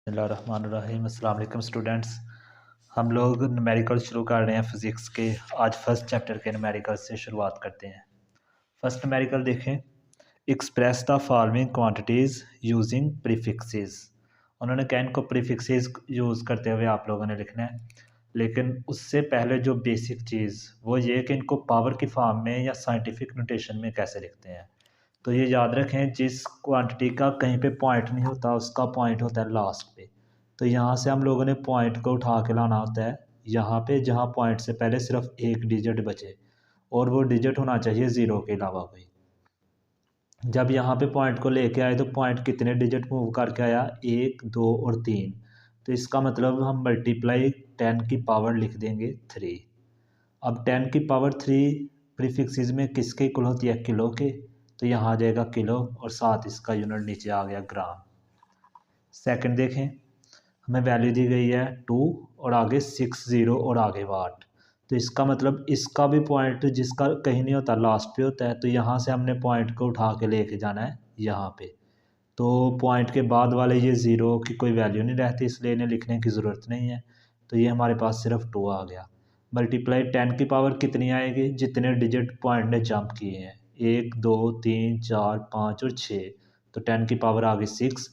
बिस्मिल्लाहिर्रहमानिर्रहीम। अस्सलाम वालेकुम स्टूडेंट्स। हम लोग न्यूमेरिकल शुरू कर रहे हैं फिज़िक्स के। आज फर्स्ट चैप्टर के न्यूमेरिकल से शुरुआत करते हैं। फर्स्ट न्यूमेरिकल देखें, express the following quantities using prefixes. उन्होंने कहा इनको प्रीफिक्सेस यूज़ करते हुए आप लोगों ने लिखना है, लेकिन उससे पहले जो बेसिक चीज़ वो ये कि इनको पावर की फॉर्म में या साइंटिफिक नोटेशन में कैसे लिखते हैं। तो ये याद रखें, जिस क्वांटिटी का कहीं पे पॉइंट नहीं होता उसका पॉइंट होता है लास्ट पे। तो यहाँ से हम लोगों ने पॉइंट को उठा के लाना होता है यहाँ पे, जहाँ पॉइंट से पहले सिर्फ एक डिजिट बचे और वो डिजिट होना चाहिए ज़ीरो के अलावा कोई। जब यहाँ पे पॉइंट को लेके आए तो पॉइंट कितने डिजिट मूव करके आया, 1 2 और 3। तो इसका मतलब हम मल्टीप्लाई 10 की पावर लिख देंगे 3। अब 10 की पावर 3 प्रीफिक्सेस में किसके इक्वल होती है, किलो के। तो यहाँ आ जाएगा किलो और साथ इसका यूनिट नीचे आ गया ग्राम। सेकंड देखें, हमें वैल्यू दी गई है 2 और आगे 6 0 और आगे वाट। तो इसका मतलब इसका भी पॉइंट जिसका कहीं नहीं होता लास्ट पे होता है। तो यहाँ से हमने पॉइंट को उठा के लेके जाना है यहाँ पे। तो पॉइंट के बाद वाले ये ज़ीरो की कोई वैल्यू नहीं रहती, इसलिए इन्हें लिखने की ज़रूरत नहीं है। तो ये हमारे पास सिर्फ 2 आ गया। मल्टीप्लाई 10 की पावर कितनी आएगी, जितने डिजिट पॉइंट ने जंप किए हैं, 1 2 3 4 5 और 6। तो 10 की पावर आ गई 6।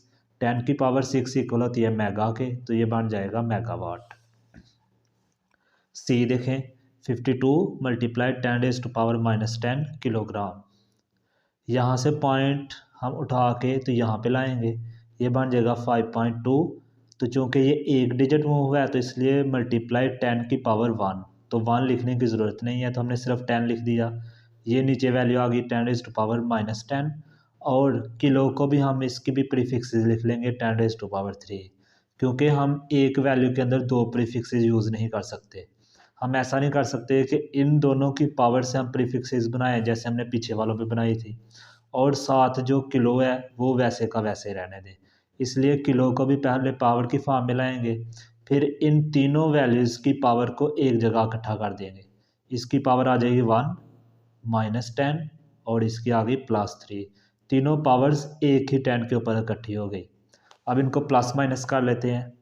10 की पावर 6 इक्वल होती है मेगा के, तो ये बन जाएगा मेगावाट। सी देखें, 52 मल्टीप्लाई 10⁻⁻10 किलोग्राम। यहाँ से पॉइंट हम उठा के तो यहाँ पे लाएंगे, ये बन जाएगा 5.2। तो चूँकि ये एक डिजिट मूव हुआ है तो इसलिए मल्टीप्लाई 10 की पावर 1। तो 1 लिखने की ज़रूरत नहीं है, तो हमने सिर्फ 10 लिख दिया। ये नीचे वैल्यू आ गई 10⁻⁻10। और किलो को भी हम इसकी भी प्रीफिक्सेस लिख लेंगे 10⁻3, क्योंकि हम एक वैल्यू के अंदर दो प्रीफिक्सेस यूज़ नहीं कर सकते। हम ऐसा नहीं कर सकते कि इन दोनों की पावर से हम प्रीफिक्सेस बनाएं जैसे हमने पीछे वालों पे बनाई थी, और साथ जो किलो है वो वैसे का वैसे रहने दें। इसलिए किलो को भी पहले पावर की फॉर्म में लाएंगे, फिर इन तीनों वैल्यूज़ की पावर को एक जगह इकट्ठा कर देंगे। इसकी पावर आ जाएगी 1 -10 और इसकी आ गई +3। तीनों पावर्स एक ही 10 के ऊपर इकट्ठी हो गई। अब इनको प्लस माइनस कर लेते हैं।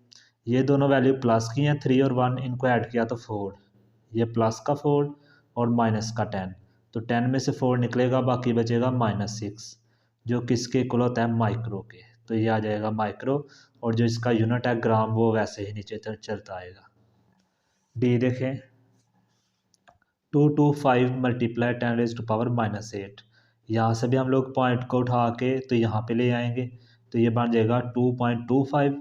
ये दोनों वैल्यू प्लस की हैं, 3 और 1, इनको ऐड किया तो 4। ये प्लस का 4 और माइनस का 10। तो 10 में से 4 निकलेगा, बाकी बचेगा -6, जो किसके इक्वल होता है, माइक्रो के। तो ये आ जाएगा माइक्रो, और जो इसका यूनिट है ग्राम वो वैसे ही नीचे चलता आएगा। डी देखें, 225 मल्टीप्लाई 10⁻⁻8। यहाँ से भी हम लोग पॉइंट को उठा के तो यहाँ पे ले आएंगे, तो ये बन जाएगा 2.25।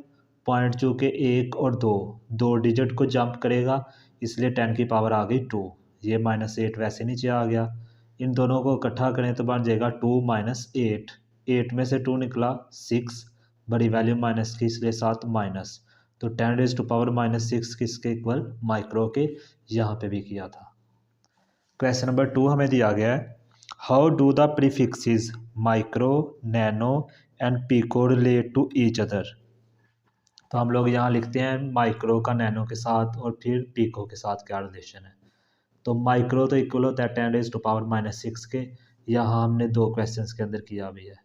पॉइंट चूँकि 1 और 2 दो डिजिट को जंप करेगा, इसलिए 10 की पावर आ गई 2। ये -8 वैसे नीचे आ गया। इन दोनों को इकट्ठा करें तो बन जाएगा 2 -8। 8 में से 2 निकला 6, बड़ी वैल्यू माइनस की इसलिए 7 माइनस। तो 10⁻⁻6 किसके इक्वल, माइक्रो के। यहाँ पे भी किया था। क्वेश्चन नंबर 2 हमें दिया गया है, how do the prefixes micro, nano and pico relate to each other. तो हम लोग यहाँ लिखते हैं माइक्रो का नैनो के साथ और फिर पीको के साथ क्या रिलेशन है। तो माइक्रो तो इक्वल होता है 10⁻⁻6 के। यहाँ हमने दो क्वेश्चंस के अंदर किया भी है।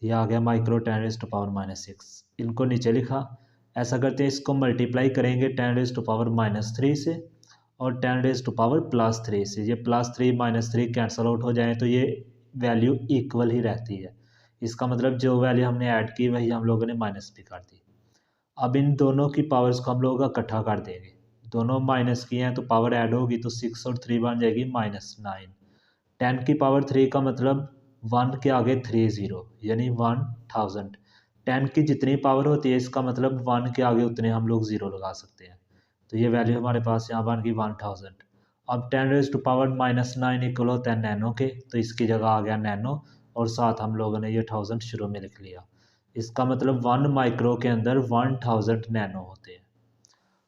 यह आ गया माइक्रो 10⁻⁻6, इनको नीचे लिखा। ऐसा करते हैं, इसको मल्टीप्लाई करेंगे 10⁻³ से और 10⁻+3 से। ये +3 -3 कैंसल आउट हो जाए तो ये वैल्यू इक्वल ही रहती है। इसका मतलब जो वैल्यू हमने ऐड की वही हम लोगों ने माइनस भी कर दी। अब इन दोनों की पावर्स को हम लोग इकट्ठा कर देंगे। दोनों माइनस की हैं तो पावर ऐड होगी, तो 6 और 3 बन जाएगी -9। 10 की पावर 3 का मतलब 1 के आगे 3 0 यानी 1000। 10 की जितनी पावर होती है इसका मतलब 1 के आगे उतने हम लोग ज़ीरो लगा सकते हैं। तो ये वैल्यू हमारे पास यहाँ बन गई 1000। अब 10⁻⁻9 इक्वल होता है नैनो के, तो इसकी जगह आ गया नैनो और साथ हम लोगों ने ये 1000 शुरू में लिख लिया। इसका मतलब 1 माइक्रो के अंदर 1000 नैनो होते हैं।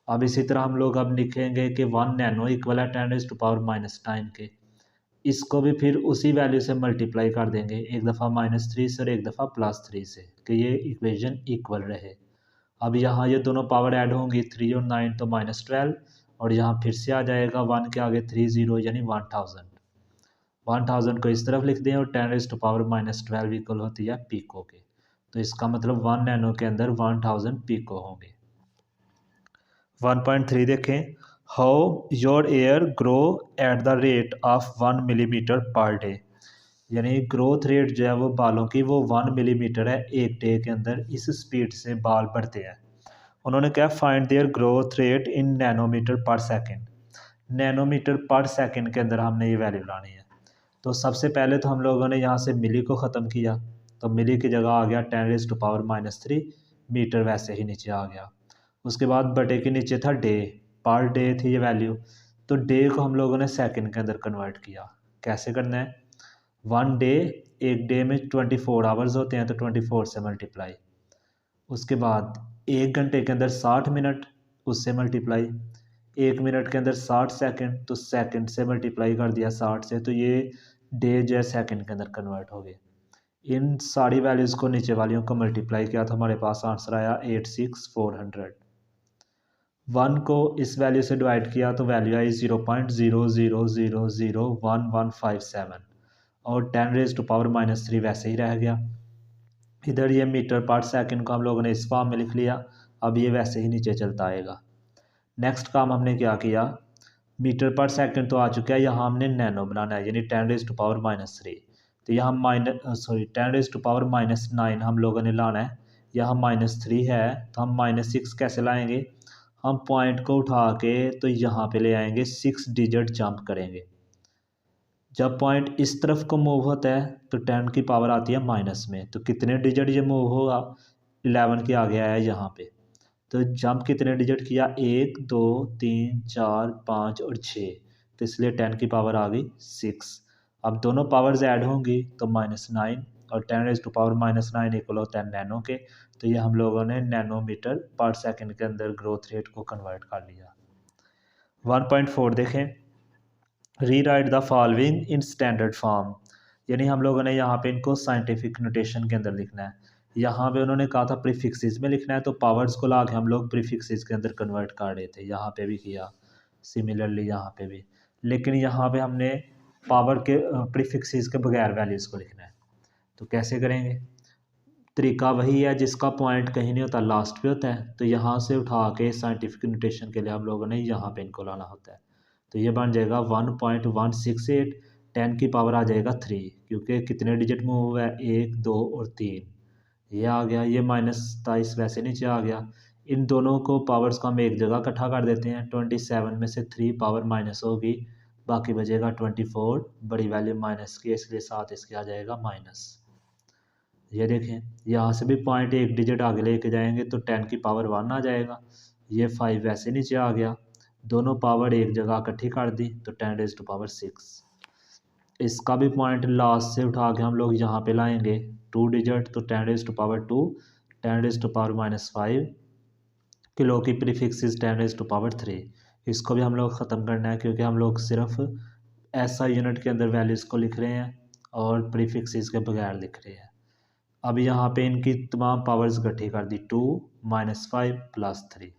अब इसी तरह हम लोग अब लिखेंगे कि 1 नैनो इक्वल है 10⁻⁻9 के। इसको भी फिर उसी वैल्यू से मल्टीप्लाई कर देंगे, एक दफ़ा -3 से और एक दफ़ा +3 से, कि ये इक्वेशन इक्वल रहे। अब यहाँ ये दोनों पावर ऐड होंगी, 3 और 9 तो -12, और यहाँ फिर से आ जाएगा 1 के आगे 3 0 यानी 1000। 1000 को इस तरफ लिख दें और 10⁻⁻12 इक्वल होती है पीको के। तो इसका मतलब 1 नैनो के अंदर 1000 पिको होंगे। 1.3 देखें, how your air grow at the rate of 1 millimetre per day, यानी ग्रोथ रेट जो है वो बालों की वो 1 मिलीमीटर है एक डे के अंदर, इस स्पीड से बाल बढ़ते हैं। उन्होंने क्या, find their growth rate in nanometer per second, nanometer per second के अंदर हमने ये वैल्यू लानी है। तो सबसे पहले तो हम लोगों ने यहाँ से मिली को ख़त्म किया, तो मिली की जगह आ गया 10⁻³ मीटर, वैसे ही नीचे आ गया। उसके बाद बटे के नीचे था डे, पर डे थी ये वैल्यू, तो डे को हम लोगों ने सेकंड के अंदर कन्वर्ट किया। कैसे करना है, 1 डे, एक डे में 24 आवर्स होते हैं, तो 24 से मल्टीप्लाई, उसके बाद 1 घंटे के अंदर 60 मिनट, उससे मल्टीप्लाई, 1 मिनट के अंदर 60 सेकंड, तो सेकंड से मल्टीप्लाई कर दिया 60 से, तो ये डे जो है सेकंड के अंदर कन्वर्ट हो गए। इन सारी वैल्यूज़ को नीचे वालियों को मल्टीप्लाई किया तो हमारे पास आंसर आया 86400। 1 को इस वैल्यू से डिवाइड किया तो वैल्यू आई 0.00001157 और 10⁻³ वैसे ही रह गया। इधर ये मीटर पर सेकंड को हम लोगों ने इस फॉर्म में लिख लिया, अब ये वैसे ही नीचे चलता आएगा। नेक्स्ट काम हमने क्या किया, मीटर पर सेकंड तो आ चुका है, यहाँ हमने नैनो बनाना है, यानी 10⁻³ तो यहाँ 10⁻⁻9 हम लोगों ने लाना है। यहाँ -3 है तो हम -6 कैसे लाएंगे, हम पॉइंट को उठा के तो यहाँ पे ले आएंगे, 6 डिजिट जंप करेंगे। जब पॉइंट इस तरफ को मूव होता है तो 10 की पावर आती है माइनस में, तो कितने डिजिट ये मूव होगा, 11 के आगे आया यहाँ पे, तो जंप कितने डिजिट किया, 1 2 3 4 5 और 6, तो इसलिए 10 की पावर आ गई 6। अब दोनों पावर्स ऐड होंगी तो -9 और 10⁻⁻9 इक्वल होता है नैनो के, तो ये हम लोगों ने नैनोमीटर पर सेकंड के अंदर ग्रोथ रेट को कन्वर्ट कर लिया। 1.4 देखें, री right the following in standard form, यानी हम लोगों ने यहाँ पे इनको साइंटिफिक नोटेशन के अंदर लिखना है। यहाँ पे उन्होंने कहा था प्रीफिक्सेस में लिखना है, तो पावर्स को ला के हम लोग प्रीफिक्सेस के अंदर कन्वर्ट कर रहे थे, यहाँ पे भी किया सिमिलरली यहाँ पे भी, लेकिन यहाँ पे हमने पावर के प्रीफिक्सेस के बगैर वैल्यूज़ को लिखना है। तो कैसे करेंगे, तरीका वही है, जिसका पॉइंट कहीं नहीं होता लास्ट पे होता है, तो यहाँ से उठा के साइंटिफिक नोटेशन के लिए हम लोगों ने यहाँ पे इनको लाना होता है। तो ये बन जाएगा 1.168, 10 की पावर आ जाएगा 3, क्योंकि कितने डिजिट मूव हुआ है, 1 2 और 3, ये आ गया, ये -23 वैसे नीचे आ गया। इन दोनों को पावर्स को हम एक जगह इकट्ठा कर देते हैं, 27 में से 3 पावर माइनस होगी, बाकी बचेगा 24, बड़ी वैल्यू माइनस की, इसलिए साथ इसके आ जाएगा माइनस। ये देखें, यहाँ से भी पॉइंट एक डिजिट आगे लेके जाएंगे तो 10 की पावर 1 आ जाएगा, ये 5 वैसे नीचे आ गया, दोनों पावर एक जगह इकट्ठी कर दी तो 10⁻6। इसका भी पॉइंट लास्ट से उठा के हम लोग यहाँ पे लाएंगे 2 डिजिट, तो 10⁻2, 10⁻⁻5 किलो की प्रीफिक्स 10⁻3। इसको भी हम लोग ख़त्म करना है, क्योंकि हम लोग सिर्फ ऐसा यूनिट के अंदर वैल्यूज़ को लिख रहे हैं और प्रीफिक्स के बगैर लिख रहे हैं। अब यहाँ पे इनकी तमाम पावर्स इकट्ठी कर दी, 2 -5 +3,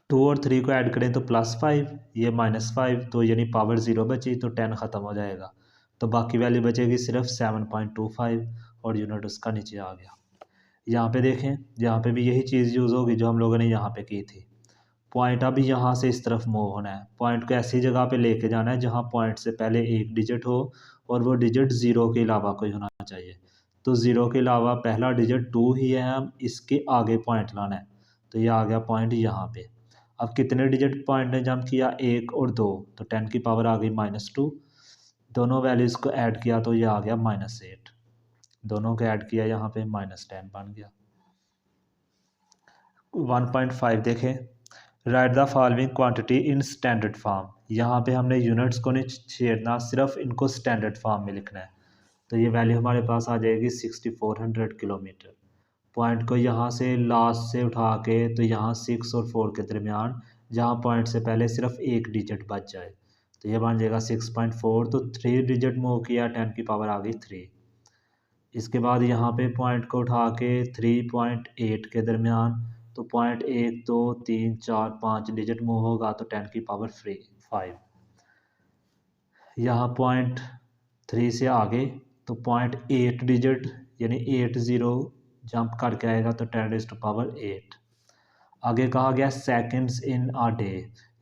2 और 3 को ऐड करें तो +5, ये -5, तो यानी पावर 0 बची, तो 10 ख़त्म हो जाएगा, तो बाकी वैल्यू बचेगी सिर्फ 7.25 और यूनिट उसका नीचे आ गया। यहाँ पे देखें, यहाँ पे भी यही चीज़ यूज़ होगी जो हम लोगों ने यहाँ पे की थी। पॉइंट अभी यहाँ से इस तरफ मूव होना है, पॉइंट को ऐसी जगह पे लेके जाना है जहाँ पॉइंट से पहले एक डिजिट हो और वो डिजिट 0 के अलावा कोई होना चाहिए। तो 0 के अलावा पहला डिजिट 2 ही है, हम इसके आगे पॉइंट लाना है, तो ये आ गया पॉइंट यहाँ पे। अब कितने डिजिट पॉइंट ने जंप किया, 1 और 2, तो 10 की पावर आ गई -2, दोनों वैल्यूज़ को ऐड किया तो ये आ गया -8, दोनों को ऐड किया यहाँ पे -10 बन गया। 1.5 देखें, right the following quantity in standard form, यहाँ पे हमने यूनिट्स को नहीं छेड़ना, सिर्फ इनको स्टैंडर्ड फॉर्म में लिखना है। तो ये वैल्यू हमारे पास आ जाएगी 6400 किलोमीटर। पॉइंट को यहाँ से लास्ट से उठा के तो यहाँ 6 और 4 के दरमियान, जहाँ पॉइंट से पहले सिर्फ एक डिजिट बच जाए, तो ये बन जाएगा 6.4, तो 3 डिजिट मूव किया, 10 की पावर आ गई 3। इसके बाद यहाँ पे पॉइंट को उठा के 3.8 के दरमियान, तो पॉइंट 1 2 3 4 5 डिजिट मूव होगा, तो 10 की पावर 5। यहाँ पॉइंट 3 से आगे तो 0.8 डिजिट यानी 80 जंप करके आएगा तो 10⁸8। आगे कहा गया सेकंड्स इन अ डे,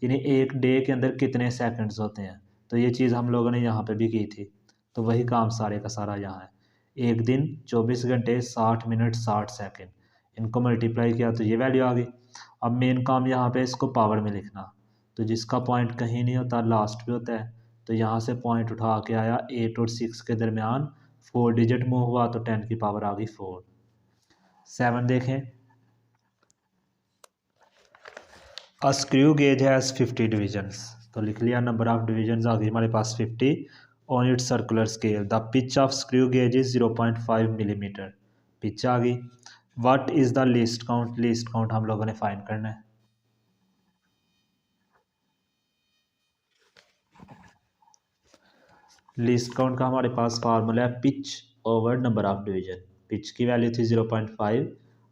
यानी एक डे के अंदर कितने सेकंड्स होते हैं। तो ये चीज़ हम लोगों ने यहाँ पे भी की थी, तो वही काम सारे का सारा यहाँ है। एक दिन 24 घंटे 60 मिनट 60 सेकंड, इनको मल्टीप्लाई किया तो ये वैल्यू आ गई। अब मेन काम यहाँ पे इसको पावर में लिखना, तो जिसका पॉइंट कहीं नहीं होता लास्ट पे होता है, तो यहाँ से पॉइंट उठा के आया 8 और 6 के दरमियान 4 डिजिट मूव हुआ तो 10 की पावर आ गई 4। 7 देखें, a screw gauge has 50 divisions, तो लिख लिया नंबर ऑफ डिविजन्स आ गई हमारे पास 50 on its circular scale. The pitch of screw gauge is 0.5 millimetre, pitch आ गई। What is the least count, least count हम लोगों ने फाइंड करना है। लीस्ट काउंट का हमारे पास फार्मूला है pitch over number of division. Pitch की वैल्यू थी 0.5,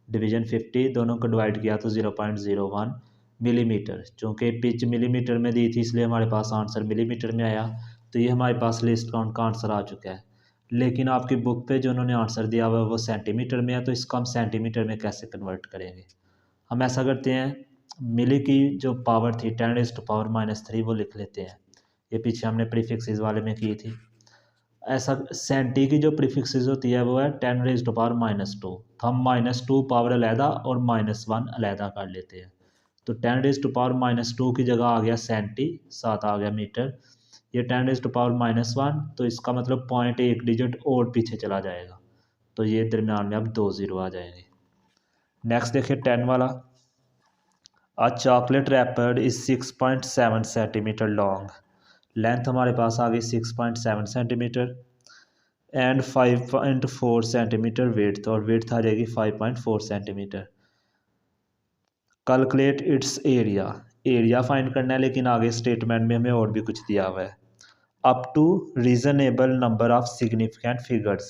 डिवीजन 50, दोनों को डिवाइड किया तो 0.01 मिलीमीटर। चूँकि पिच मिलीमीटर में दी थी इसलिए हमारे पास आंसर मिलीमीटर में आया, तो ये हमारे पास लिस्ट काउंट का आंसर आ चुका है। लेकिन आपकी बुक पे जो उन्होंने आंसर दिया हुआ है वो सेंटीमीटर में है, तो इसको हम सेंटीमीटर में कैसे कन्वर्ट करेंगे। हम ऐसा करते हैं, मिली की जो पावर थी 10⁻³ वो लिख लेते हैं। ये पीछे हमने प्रीफिक्सेस वाले में की थी। ऐसा सेंटी की जो प्रीफिक्सेस होती है वो है 10⁻², तो हम -2 पावर अलहदा और -1 अलहदा कर लेते हैं। तो 10⁻² की जगह आ गया सेंटी, साथ आ गया मीटर। ये 10⁻⁻1, तो इसका मतलब 0.1 डिजिट और पीछे चला जाएगा, तो ये दरमियान में अब 2 ज़ीरो आ जाएंगे। नेक्स्ट देखिए 10 वाला, a chocolate wrapper is 6.7 centimeter long, length हमारे पास आ गई 6.7 सेंटीमीटर एंड 5.4 सेंटीमीटर वेट, और वेट आ जाएगी 5.4 centimeter. Calculate its area, area find करना है, लेकिन आगे स्टेटमेंट में हमें और भी कुछ दिया हुआ है। Up to reasonable number of significant figures,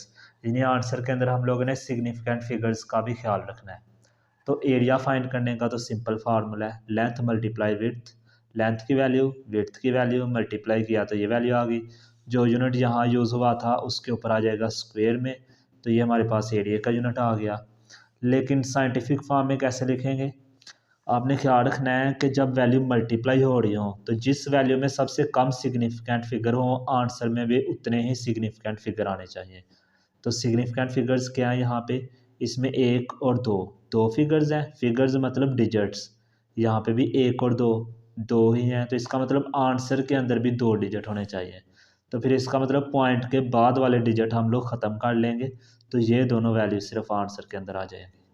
यानी आंसर के अंदर हम लोगों ने सिग्निफिकेंट फिगर्स का भी ख्याल रखना है। तो एरिया फाइंड करने का तो सिंपल फार्मूला है, लेंथ मल्टीप्लाई विड्थ, लेंथ की वैल्यू विड्थ की वैल्यू मल्टीप्लाई किया तो ये वैल्यू आ गई। जो यूनिट यहाँ यूज़ हुआ था उसके ऊपर आ जाएगा स्क्वायर में, तो ये हमारे पास एरिया का यूनिट आ गया। लेकिन साइंटिफिक फॉर्म में कैसे लिखेंगे, आपने ख्याल रखना है कि जब वैल्यू मल्टीप्लाई हो रही हो तो जिस वैल्यू में सबसे कम सिग्निफिकेंट फिगर हो आंसर में भी उतने ही सिग्निफिकेंट फिगर आने चाहिए। तो सिग्निफिकेंट फिगर्स क्या है यहाँ पे, इसमें 1 और 2, दो फिगर्स हैं, फिगर्स मतलब डिजिट्स, यहाँ पे भी 1 और 2, दो ही हैं, तो इसका मतलब आंसर के अंदर भी 2 डिजिट होने चाहिए। तो फिर इसका मतलब पॉइंट के बाद वाले डिजिट हम लोग ख़त्म कर लेंगे, तो ये दोनों वैल्यू सिर्फ आंसर के अंदर आ जाएंगे।